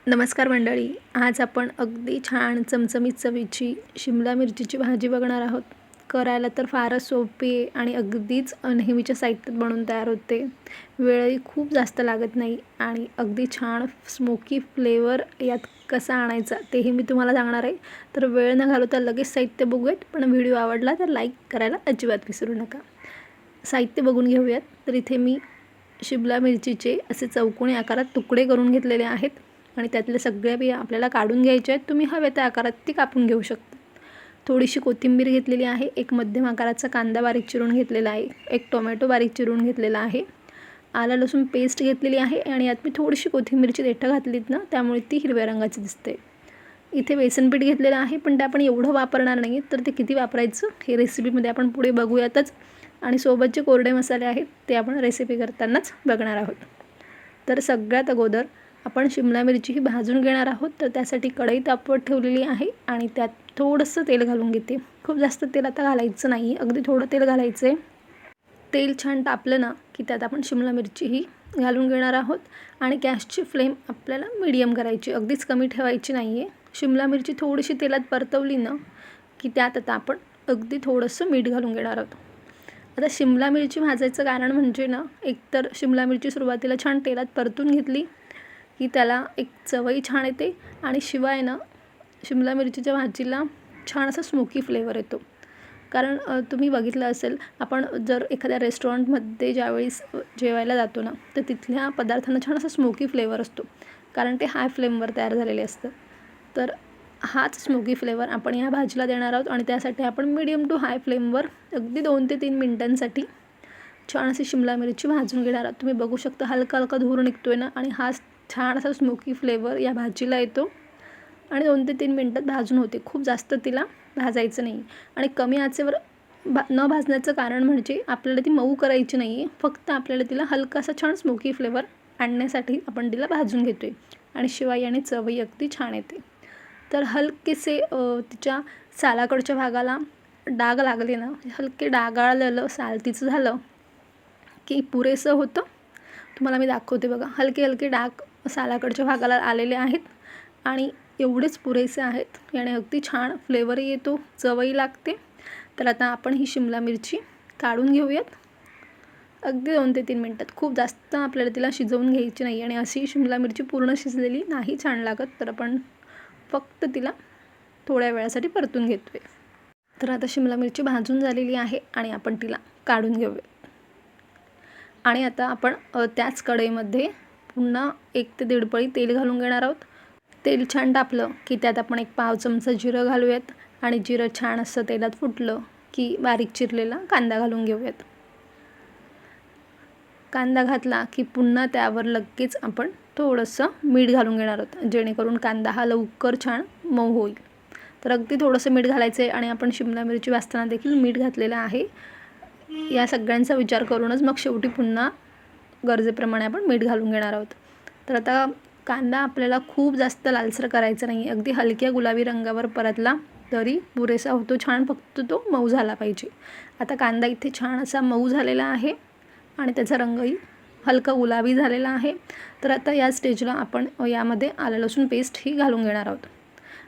नमस्कार मंडळी. आज आपण अगदी छान चमचमीत चवीची शिमला मिरचीची भाजी बघणार आहोत. करायला तर फारच सोपी आहे आणि अगदीच नेहमीच्या साहित्यात बनवून तयार होते. वेळही खूप जास्त लागत नाही आणि अगदी छान स्मोकी फ्लेवर यात कसा आणायचा तेही मी तुम्हाला सांगणार आहे. तर वेळ न घालवता लगेच साहित्य बघूयात. पण व्हिडिओ आवडला तर लाईक करायला अजिबात विसरू नका. साहित्य बघून घेऊयात. तर इथे मी शिमला मिरचीचे असे चौकोनी आकारात तुकडे करून घेतलेले आहेत आणि त्यातले सगळे बिया आपल्याला काढून घ्यायचे आहेत. तुम्ही हव्या त्या आकारात ती कापून घेऊ शकता. थोडीशी कोथिंबीर घेतलेली आहे, एक मध्यम आकाराचा कांदा बारीक चिरून घेतलेला आहे, एक टोमॅटो बारीक चिरून घेतलेला आहे, आलं लसूण पेस्ट घेतलेली आहे आणि यात मी थोडीशी कोथिंबीरची देठं घातलीत ना, त्यामुळे ती हिरव्या रंगाची दिसते. इथे बेसन पीठ घेतलेलं आहे, पण ते आपण एवढं वापरणार नाही. तर ते किती वापरायचं हे रेसिपीमध्ये आपण पुढे बघूयातच. आणि सोबत जे कोरडे मसाले आहेत ते आपण रेसिपी करतानाच बघणार आहोत. तर सगळ्यात अगोदर आपण शिमला मिरची ही भाजून घेणार आहोत. तर त्यासाठी कढई तापवत ठेवलेली आहे आणि त्यात थोडंसं तेल घालून घेते. खूप जास्त तेल आता घालायचं नाही, अगदी थोडं तेल घालायचं आहे. तेल छान तापलं ना की त्यात आपण शिमला मिरची ही घालून घेणार आहोत आणि गॅसची फ्लेम आपल्याला मीडियम करायची, अगदीच कमी ठेवायची नाही आहे. शिमला मिरची थोडीशी तेलात परतवली ना की त्यात आता आपण अगदी थोडंसं मीठ घालून घेणार आहोत. आता शिमला मिरची भाजायचं कारण म्हणजे ना, एकतर शिमला मिरची सुरुवातीला छान तेलात परतून घेतली की त्याला एक चवही छान येते आणि शिवाय ना शिमला मिरचीच्या भाजीला छान असा स्मोकी फ्लेवर येतो. कारण तुम्ही बघितलं असेल, आपण जर एखाद्या रेस्टॉरंटमध्ये ज्यावेळेस जेवायला जातो ना, तर तिथल्या पदार्थांना छान असा स्मोकी फ्लेवर असतो, कारण ते हाय फ्लेमवर तयार झालेले असतं. तर हाच स्मोकी फ्लेवर आपण या भाजीला देणार आहोत आणि त्यासाठी आपण मीडियम टू हाय फ्लेमवर अगदी 2 ते 3 मिनिटांसाठी छान अशी शिमला मिरची भाजून घेणार आहोत. तुम्ही बघू शकता हलका हलका धूर निघतो आहे ना, आणि हा छान असा स्मोकी फ्लेवर या भाजीला येतो आणि 2 ते 3 मिनटात भाजून होते. खूप जास्त तिला भाजायचं नाही आणि कमी आचेवर न भाजण्याचं कारण म्हणजे आपल्याला ती मऊ करायची नाही आहे, फक्त आपल्याला तिला हलकासा छान स्मोकी फ्लेवर आणण्यासाठी आपण तिला भाजून घेतो आहे आणि शिवाय याने चवही अगदी छान येते. तर हलकेसे तिच्या सालाकडच्या भागाला डाग लागले ना, हलके डागाळलेलं साल तिचं झालं की पुरेसं होतं. तुम्हाला मी दाखवते बघा, हलके हलके डाग सालाकडच्या भागाला आलेले आहेत आणि एवढेच पुरेसे आहेत. याने अगदी छान फ्लेवरही येतो, चवही लागते. तर आता आपण ही शिमला मिरची काढून घेऊयात. अगदी 2 ते 3 मिनटात, खूप जास्त आपल्याला तिला शिजवून घ्यायची नाही आणि अशी शिमला मिरची पूर्ण शिजलेली नाही छान लागत. तर आपण फक्त तिला थोड्या वेळासाठी परतून घेतो आहे. तर आता शिमला मिरची भाजून झालेली आहे आणि आपण तिला काढून घेऊया. आणि आता आपण त्याच कढईमध्ये पुन्हा 1 ते 1.5 पळी तेल घालून घेणार आहोत. तेल छान तापलं की त्यात आपण 1 पाव चमचा जिरं घालूयात आणि जिरं छान असं तेलात फुटलं की बारीक चिरलेला कांदा घालून घेऊयात. कांदा घातला की पुन्हा त्यावर लगेच आपण थोडंसं मीठ घालून घेणार आहोत, जेणेकरून कांदा हा लवकर छान मऊ होईल. तर अगदी थोडंसं मीठ घालायचं आहे आणि आपण शिमला मिरची भाजताना देखील मीठ घातलेलं आहे. या सगळ्यांचा विचार करूनच मग शेवटी पुन्हा गरजेप्रमाणे आपण मीठ घालून घेणार आहोत. तर आता कांदा आपल्याला खूप जास्त लालसर करायचा नाही, अगदी हलक्या गुलाबी रंगावर परतला तरी पुरेसा होतो छान, फक्त तो मऊ झाला पाहिजे. आता कांदा इथे छान असा मऊ झालेला आहे आणि त्याचा रंगही हलका गुलाबी झालेला आहे. तर आता या स्टेजला आपण यामध्ये आलं लसूण पेस्ट ही घालून घेणार आहोत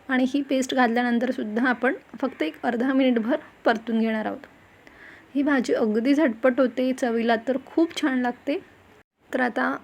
आणि ही पेस्ट घातल्यानंतरसुद्धा आपण फक्त एक अर्धा मिनिटभर परतून घेणार आहोत. ही भाजी अगदी झटपट होते, चवीला तर खूप छान लागते. तर आता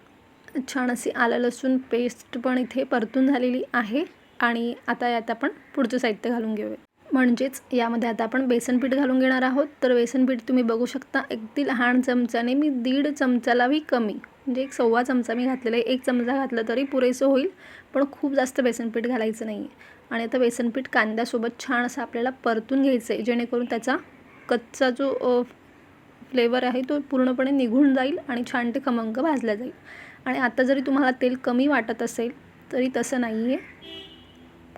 छान अशी आलं लसूण पेस्ट पण इथे परतून झालेली आहे आणि आता यात आपण पुढचं साहित्य घालून घेऊया. म्हणजेच यामध्ये आता आपण बेसन पीठ घालून घेणार आहोत. तर बेसन पीठ तुम्ही बघू शकता, अगदी लहान चमच्याने मी 1.5 चमचालाही कमी, म्हणजे 1.25 चमचा मी घातलेला आहे. 1 चमचा घातलं तरी पुरेसं होईल, पण खूप जास्त बेसन पीठ घालायचं नाही. आणि आता बेसन पीठ कांद्यासोबत छान असं आपल्याला परतून घ्यायचं आहे, जेणेकरून त्याचा कच्चा जो फ्लेवर आहे तो पूर्णपणे निघून जाईल आणि छान ते खमंग भाजला जाईल. आणि आता जरी तुम्हाला तेल कमी वाटत असेल तरी तसं नाही आहे,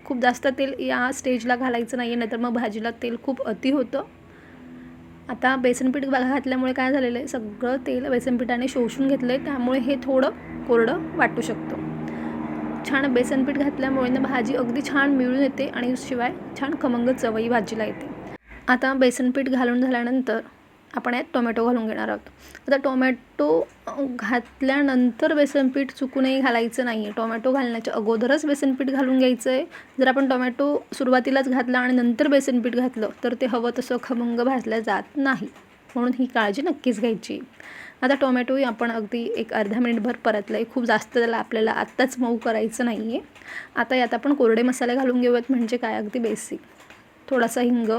खूप जास्त तेल या स्टेजला घालायचं नाही आहे, नाहीतर मग भाजीला तेल खूप अति होतं. आता बेसन पीठ घातल्यामुळे काय झालेलं आहे, सगळं तेल बेसन पिठाने शोषून घेतलं आहे, त्यामुळे हे थोडं कोरडं वाटू शकतं. छान बेसन पीठ घातल्यामुळे ना भाजी अगदी छान मिळून येते आणि शिवाय छान खमंग चवही भाजीला येते. आता बेसन पीठ घालून झाल्यानंतर आपण यात टोमॅटो घालून घेणार आहोत. आता टोमॅटो घातल्यानंतर बेसनपीठ चुकूनही घालायचं नाही आहे. टोमॅटो घालण्याच्या अगोदरच बेसनपीठ घालून घ्यायचं आहे. जर आपण टोमॅटो सुरुवातीलाच घातला आणि नंतर बेसनपीठ घातलं तर ते हवं तसं खमंग भाजलं जात नाही, म्हणून ही काळजी नक्कीच घ्यायची. आता टोमॅटोही आपण अगदी एक अर्धा मिनिटभर परतलं आहे. खूप जास्त त्याला आपल्याला आत्ताच मऊ करायचं नाही आहे. आता यात आपण कोरडे मसाले घालून घेऊयात. म्हणजे काय, अगदी बेसिक. थोडासा हिंग,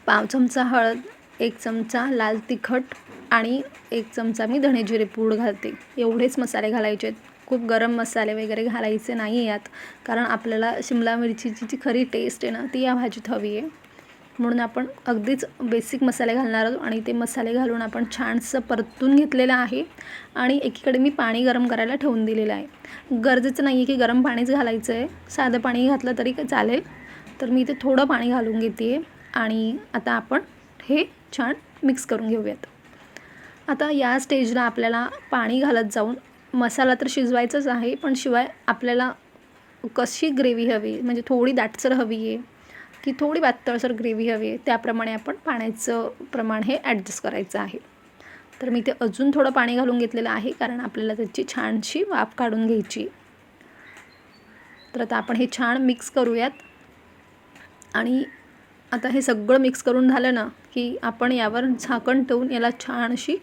पाव चमचा हळद, 1 चमचा लाल तिखट आणि 1 चमचा मी धणे जिरे पूड घालते. एवढेच मसाले घालायचे आहेत. खूप गरम मसाले वगैरे घालायचे नाही यात, कारण आपल्याला शिमला मिरचीची जी खरी टेस्ट आहे ना ती या भाजीत हवी आहे. म्हणून आपण अगदीच बेसिक मसाले घालणार आहोत आणि ते मसाले घालून आपण छानसं परतून घेतलेलं आहे. आणि एकीकडे मी पाणी गरम करायला ठेवून दिलेलं आहे. गरजेचं नाही आहे की गरम पाणीच घालायचं आहे, साधं पाणी घातलं तरी चालेल. तर मी इथे थोडं पाणी घालून घेते आहे आणि आता आपण हे छान मिक्स करून घेऊयात. आता या स्टेजला आपल्याला पाणी घालत जाऊन मसाला तर शिजवायचाच आहे, पण शिवाय आपल्याला कशी ग्रेव्ही हवी, म्हणजे थोडी दाटसर हवी आहे की थोडी पातळसर ग्रेव्ही हवी आहे, त्याप्रमाणे आपण पाण्याचं प्रमाण हे ॲडजस्ट करायचं आहे. तर मी ते अजून थोडं पाणी घालून घेतलेलं आहे, कारण आपल्याला त्याची छानशी वाफ काढून घ्यायची. तर आता आपण हे छान मिक्स करूयात. आणि आता हे सगळं मिक्स करून झालं ना की आपण यावर झाकण ठेवून याला छान अशी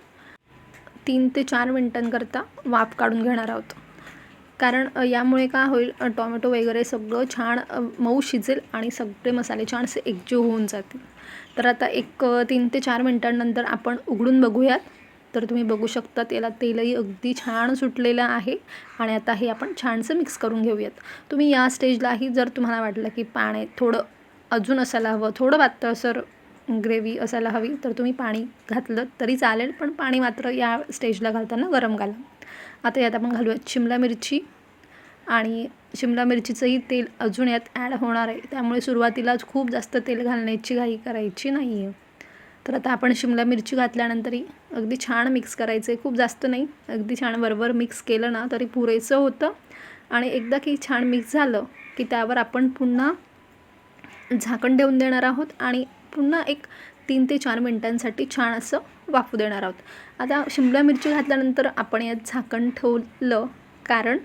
3 ते 4 मिनिटांकरता वाफ काढून घेणार आहोत. कारण यामुळे काय होईल, टोमॅटो वगैरे सगळं छान मऊ शिजेल आणि सगळे मसाले छान असे एकजीव होऊन जातील. तर आता एक 3 ते 4 मिनिटांनंतर आपण उघडून बघूयात. तर तुम्ही बघू शकता त्याला तेलही अगदी छान सुटलेलं आहे. आणि आता हे आपण छानसं मिक्स करून घेऊयात. तुम्ही या स्टेजलाही जर तुम्हाला वाटलं की पाणी थोडं अजून असायला हवं, थोडं पातळसर ग्रेव्ही असायला हवी, तर तुम्ही पाणी घातलं तरी चालेल, पण पाणी मात्र या स्टेजला घालताना गरम घाला. आता यात आपण घालूयात शिमला मिरची. आणि शिमला मिरचीचंही तेल अजून यात ॲड होणार आहे, त्यामुळे सुरुवातीलाच खूप जास्त तेल घालण्याची घाई करायची नाही आहे. तर आता आपण शिमला मिरची घातल्यानंतरही अगदी छान मिक्स करायचं आहे. खूप जास्त नाही, अगदी छान वरवर मिक्स केलं ना तरी पुरेसं होतं. आणि एकदा की छान मिक्स झालं की त्यावर आपण पुन्हा झाकण ठेवून देणार आहोत आणि पुन्हा एक 3 ते 4 मिनिटांसाठी छान असं वाफू देणार आहोत. आता शिमला मिरची घातल्यानंतर आपण यात झाकण ठेवलं, कारण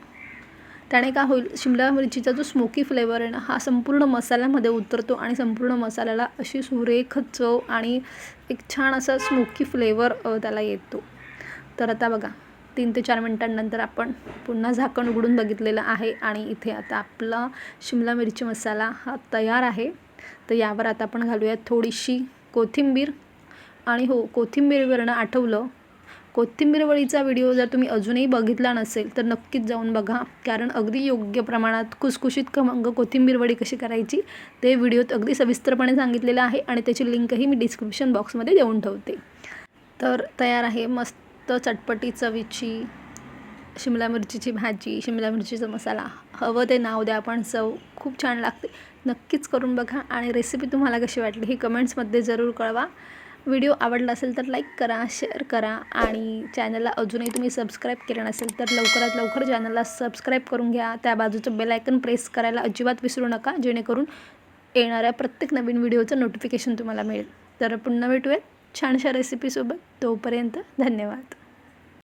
त्याने काय होईल, शिमला मिरचीचा जो स्मोकी फ्लेवर आहे ना हा संपूर्ण मसाल्यामध्ये उतरतो आणि संपूर्ण मसाल्याला अशी सुरेख चव आणि एक छान असा स्मोकी फ्लेवर त्याला येतो. तर आता बघा 3 ते 4 मिनिटांनंतर आपण पुन्हा झाकण उघडून बघितलेलं आहे आणि इथे आता आपला शिमला मिरची मसाला हा तयार आहे. तर यावर आता आपण घालूयात थोडीशी कोथिंबीर. आणि हो, कोथिंबीरवरनं आठवलं, कोथिंबीर वडीचा व्हिडिओ जर तुम्ही अजूनही बघितला नसेल तर नक्कीच जाऊन बघा, कारण अगदी योग्य प्रमाणात खुसखुशीत खमंग कोथिंबीर वडी कशी करायची ते व्हिडिओत अगदी सविस्तरपणे सांगितलेलं आहे आणि त्याची लिंकही मी डिस्क्रिप्शन बॉक्समध्ये देऊन ठेवते. तर तयार आहे मस्त चटपटी चवीची शिमला मिरचीची भाजी, शिमला मिरचीचा मसाला. हवं ते नाव द्या, पण चव खूप छान लागते. नक्कीच करून बघा आणि रेसिपी तुम्हाला कशी वाटली ही कमेंट्समध्ये जरूर कळवा. व्हिडिओ आवडला असेल तर लाईक करा, शेअर करा आणि चॅनलला अजूनही तुम्ही सबस्क्राईब केलं नसेल तर लवकरात लवकर चॅनलला सबस्क्राईब करून घ्या. त्या बाजूचं बेल आयकन प्रेस करायला अजिबात विसरू नका, जेणेकरून येणाऱ्या प्रत्येक नवीन व्हिडिओचं नोटिफिकेशन तुम्हाला मिळेल. तर पुन्हा भेटूयात छानशा रेसिपीसोबत. तोपर्यंत धन्यवाद.